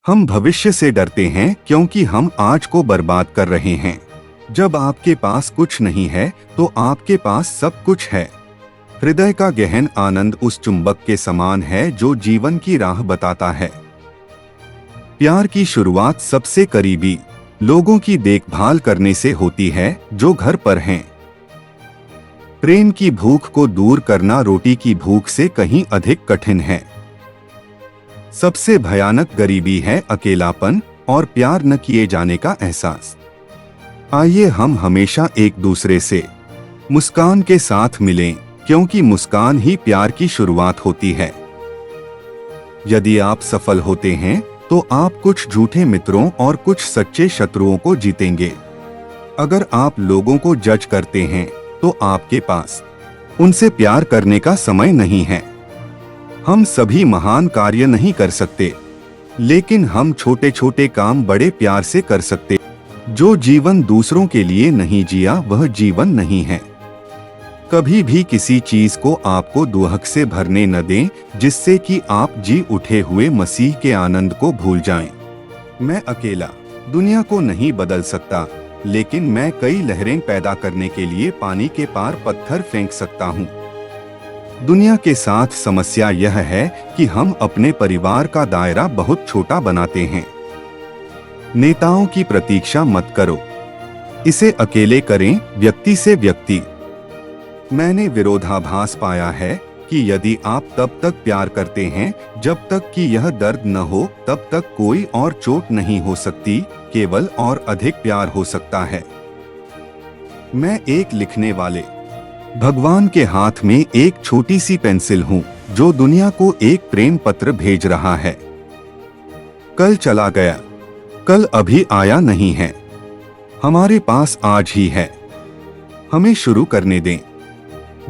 हम भविष्य से डरते हैं क्योंकि हम आज को बर्बाद कर रहे हैं। जब आपके पास कुछ नहीं है तो आपके पास सब कुछ है। हृदय का गहन आनंद उस चुंबक के समान है जो जीवन की राह बताता है। प्यार की शुरुआत सबसे करीबी लोगों की देखभाल करने से होती है जो घर पर हैं। प्रेम की भूख को दूर करना रोटी की भूख से कहीं अधिक कठिन है। सबसे भयानक गरीबी है अकेलापन और प्यार न किए जाने का एहसास। आइए हम हमेशा एक दूसरे से मुस्कान के साथ मिलें, क्योंकि मुस्कान ही प्यार की शुरुआत होती है। यदि आप सफल होते हैं तो आप कुछ झूठे मित्रों और कुछ सच्चे शत्रुओं को जीतेंगे। अगर आप लोगों को जज करते हैं तो आपके पास उनसे प्यार करने का समय नहीं है। हम सभी महान कार्य नहीं कर सकते, लेकिन हम छोटे छोटे काम बड़े प्यार से कर सकते। जो जीवन दूसरों के लिए नहीं जिया वह जीवन नहीं है। कभी भी किसी चीज को आपको दुहक से भरने न दें, जिससे कि आप जी उठे हुए मसीह के आनंद को भूल जाएं। मैं अकेला दुनिया को नहीं बदल सकता, लेकिन मैं कई लहरें पैदा करने के लिए पानी के पार पत्थर फेंक सकता हूँ। दुनिया के साथ समस्या यह है कि हम अपने परिवार का दायरा बहुत छोटा बनाते हैं। नेताओं की प्रतीक्षा मत करो, इसे अकेले करें, व्यक्ति से व्यक्ति। मैंने विरोधाभास पाया है कि यदि आप तब तक प्यार करते हैं जब तक कि यह दर्द न हो, तब तक कोई और चोट नहीं हो सकती, केवल और अधिक प्यार हो सकता है। मैं एक लिखने वाले भगवान के हाथ में एक छोटी सी पेंसिल हूँ जो दुनिया को एक प्रेम पत्र भेज रहा है। कल चला गया, कल अभी आया नहीं है। हमारे पास आज ही है, हमें शुरू करने दें।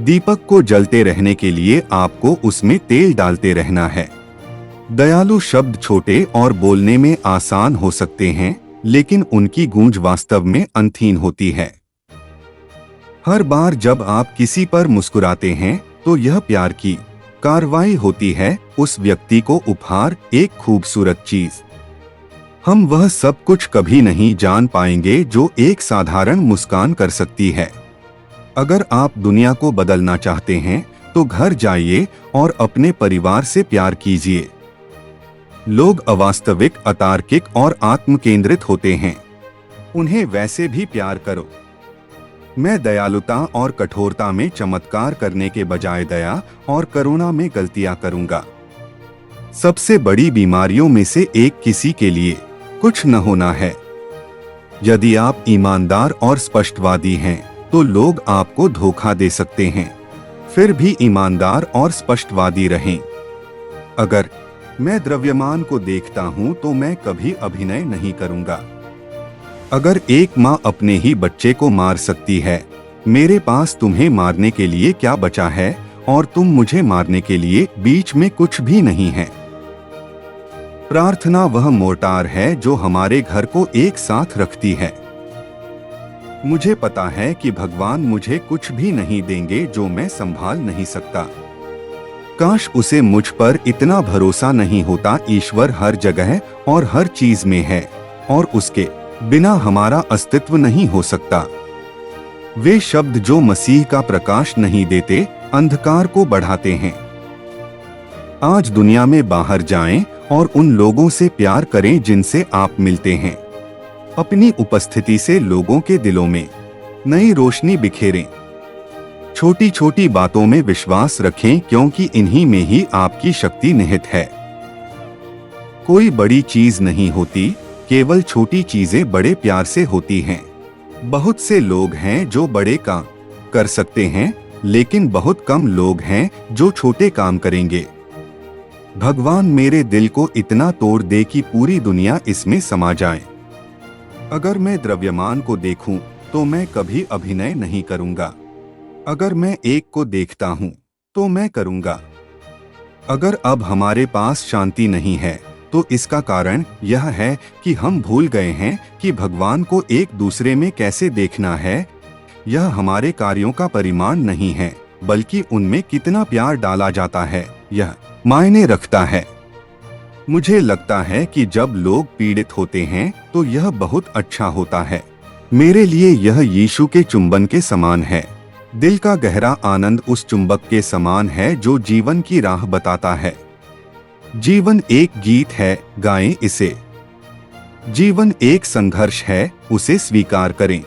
दीपक को जलते रहने के लिए आपको उसमें तेल डालते रहना है। दयालु शब्द छोटे और बोलने में आसान हो सकते हैं, लेकिन उनकी गूंज वास्तव में अंतहीन होती है। हर बार जब आप किसी पर मुस्कुराते हैं तो यह प्यार की कार्रवाई होती है, उस व्यक्ति को उपहार, एक खूबसूरत चीज। हम वह सब कुछ कभी नहीं जान पाएंगे जो एक साधारण मुस्कान कर सकती है। अगर आप दुनिया को बदलना चाहते हैं तो घर जाइए और अपने परिवार से प्यार कीजिए। लोग अवास्तविक, अतार्किक और आत्मकेंद्रित होते हैं, उन्हें वैसे भी प्यार करो। मैं दयालुता और कठोरता में चमत्कार करने के बजाय दया और करुणा में गलतियां करूंगा। सबसे बड़ी बीमारियों में से एक किसी के लिए कुछ न होना है। यदि आप ईमानदार और स्पष्टवादी हैं तो लोग आपको धोखा दे सकते हैं, फिर भी ईमानदार और स्पष्टवादी रहें। अगर मैं द्रव्यमान को देखता हूं तो मैं कभी अभिनय नहीं करूंगा। अगर एक माँ अपने ही बच्चे को मार सकती है, मेरे पास तुम्हें मारने के लिए क्या बचा है, और तुम मुझे मारने के लिए बीच में कुछ भी नहीं है। प्रार्थना वह मोर्टार है जो हमारे घर को एक साथ रखती है। मुझे पता है कि भगवान मुझे कुछ भी नहीं देंगे जो मैं संभाल नहीं सकता। काश उसे मुझ पर इतना भरोसा नहीं होता। ईश्वर हर जगह और हर चीज में है और उसके बिना हमारा अस्तित्व नहीं हो सकता। वे शब्द जो मसीह का प्रकाश नहीं देते, अंधकार को बढ़ाते हैं। आज दुनिया में बाहर जाएं और उन लोगों से प्यार करें जिनसे आप मिलते हैं। अपनी उपस्थिति से लोगों के दिलों में नई रोशनी बिखेरें। छोटी छोटी बातों में विश्वास रखें, क्योंकि इन्हीं में ही आपकी शक्ति निहित है। कोई बड़ी चीज नहीं होती, केवल छोटी चीजें बड़े प्यार से होती हैं। बहुत से लोग हैं जो बड़े काम कर सकते हैं, लेकिन बहुत कम लोग हैं जो छोटे काम करेंगे। भगवान मेरे दिल को इतना तोड़ दे कि पूरी दुनिया इसमें समा जाए। अगर मैं द्रव्यमान को देखूं तो मैं कभी अभिनय नहीं करूंगा। अगर मैं एक को देखता हूं तो मैं करूंगा। अगर अब हमारे पास शांति नहीं है तो इसका कारण यह है कि हम भूल गए हैं कि भगवान को एक दूसरे में कैसे देखना है। यह हमारे कार्यों का परिमाण नहीं है, बल्कि उनमें कितना प्यार डाला जाता है, यह मायने रखता है। मुझे लगता है कि जब लोग पीड़ित होते हैं तो यह बहुत अच्छा होता है। मेरे लिए यह यीशु के चुंबन के समान है। दिल का गहरा आनंद उस चुंबक के समान है जो जीवन की राह बताता है। जीवन एक गीत है, गाएं इसे। जीवन एक संघर्ष है, उसे स्वीकार करें।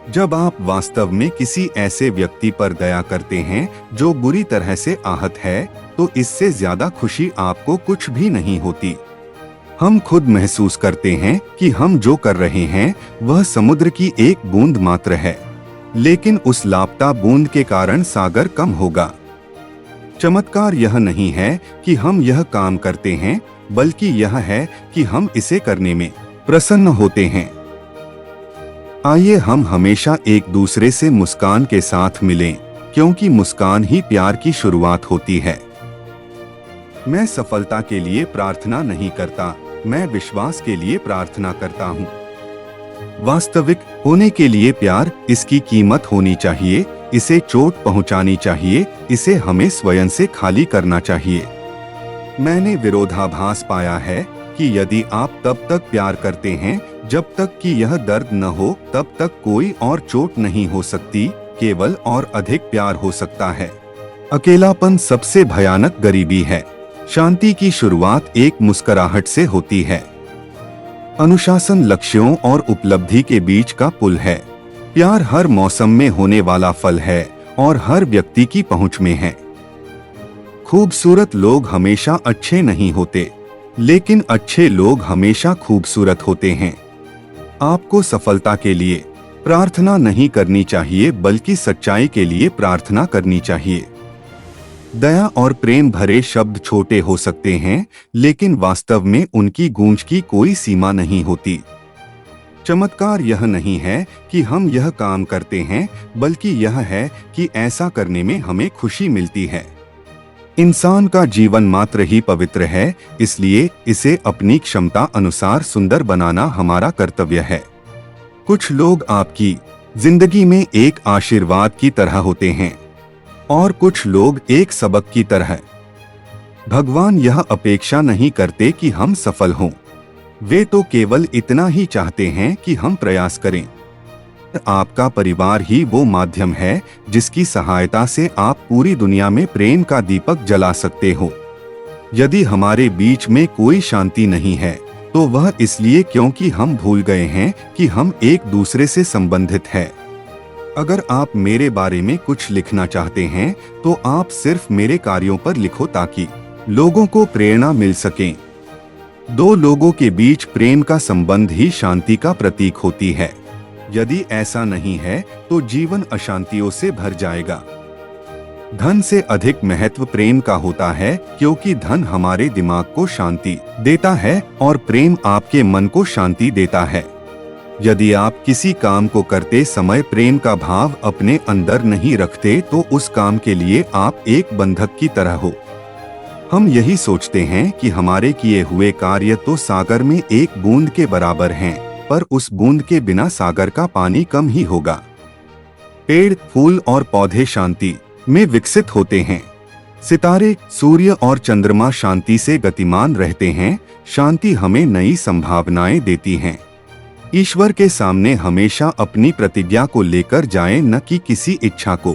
जब आप वास्तव में किसी ऐसे व्यक्ति पर दया करते हैं जो बुरी तरह से आहत है, तो इससे ज्यादा खुशी आपको कुछ भी नहीं होती। हम खुद महसूस करते हैं कि हम जो कर रहे हैं वह समुद्र की एक बूंद मात्र है, लेकिन उस लापता बूंद के कारण सागर कम होगा। चमत्कार यह नहीं है कि हम यह काम करते हैं, बल्कि यह है कि हम इसे करने में प्रसन्न होते हैं। आइए हम हमेशा एक दूसरे से मुस्कान के साथ मिलें, क्योंकि मुस्कान ही प्यार की शुरुआत होती है। मैं सफलता के लिए प्रार्थना नहीं करता, मैं विश्वास के लिए प्रार्थना करता हूँ। वास्तविक होने के लिए प्यार, इसकी कीमत होनी चाहिए, इसे चोट पहुंचानी चाहिए, इसे हमें स्वयं से खाली करना चाहिए। मैंने विरोधाभास पाया है कि यदि आप तब तक प्यार करते हैं जब तक कि यह दर्द न हो, तब तक कोई और चोट नहीं हो सकती, केवल और अधिक प्यार हो सकता है। अकेलापन सबसे भयानक गरीबी है। शांति की शुरुआत एक मुस्कुराहट से होती है। अनुशासन लक्ष्यों और उपलब्धि के बीच का पुल है। प्यार हर मौसम में होने वाला फल है और हर व्यक्ति की पहुंच में है। खूबसूरत लोग हमेशा अच्छे नहीं होते, लेकिन अच्छे लोग हमेशा खूबसूरत होते हैं। आपको सफलता के लिए प्रार्थना नहीं करनी चाहिए, बल्कि सच्चाई के लिए प्रार्थना करनी चाहिए। दया और प्रेम भरे शब्द छोटे हो सकते हैं, लेकिन वास्तव में उनकी गूंज की कोई सीमा नहीं होती। चमत्कार यह नहीं है कि हम यह काम करते हैं, बल्कि यह है कि ऐसा करने में हमें खुशी मिलती है। इंसान का जीवन मात्र ही पवित्र है, इसलिए इसे अपनी क्षमता अनुसार सुंदर बनाना हमारा कर्तव्य है। कुछ लोग आपकी जिंदगी में एक आशीर्वाद की तरह होते हैं और कुछ लोग एक सबक की तरह। भगवान यह अपेक्षा नहीं करते कि हम सफल हों, वे तो केवल इतना ही चाहते हैं कि हम प्रयास करें। आपका परिवार ही वो माध्यम है जिसकी सहायता से आप पूरी दुनिया में प्रेम का दीपक जला सकते हो। यदि हमारे बीच में कोई शांति नहीं है, तो वह इसलिए क्योंकि हम भूल गए हैं कि हम एक दूसरे से संबंधित हैं। अगर आप मेरे बारे में कुछ लिखना चाहते हैं, तो आप सिर्फ मेरे कार्यों पर लिखो ताकि लोगों को प्रेरणा मिल सके। दो लोगों के बीच प्रेम का संबंध ही शांति का प्रतीक होती है। यदि ऐसा नहीं है तो जीवन अशांतियों से भर जाएगा। धन से अधिक महत्व प्रेम का होता है, क्योंकि धन हमारे दिमाग को शांति देता है और प्रेम आपके मन को शांति देता है। यदि आप किसी काम को करते समय प्रेम का भाव अपने अंदर नहीं रखते, तो उस काम के लिए आप एक बंधक की तरह हो। हम यही सोचते हैं कि हमारे किए हुए कार्य तो सागर में एक बूंद के बराबर हैं, पर उस बूंद के बिना सागर का पानी कम ही होगा। पेड़, फूल और पौधे शांति में विकसित होते हैं। सितारे, सूर्य और चंद्रमा शांति से गतिमान रहते हैं। शांति हमें नई संभावनाएं देती हैं। ईश्वर के सामने हमेशा अपनी प्रतिज्ञा को लेकर जाएं, न कि किसी इच्छा को,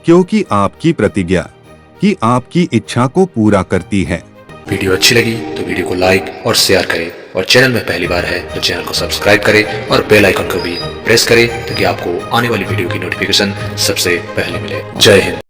क्योंकि आपकी प्रतिज्ञा ही आपकी इच्छा को पूरा करती है। वीडियो अच्छी लगी तो वीडियो को लाइक और शेयर करें, और चैनल में पहली बार है तो चैनल को सब्सक्राइब करें और बेल आइकन को भी प्रेस करें, ताकि आपको आने वाली वीडियो की नोटिफिकेशन सबसे पहले मिले। जय हिंद।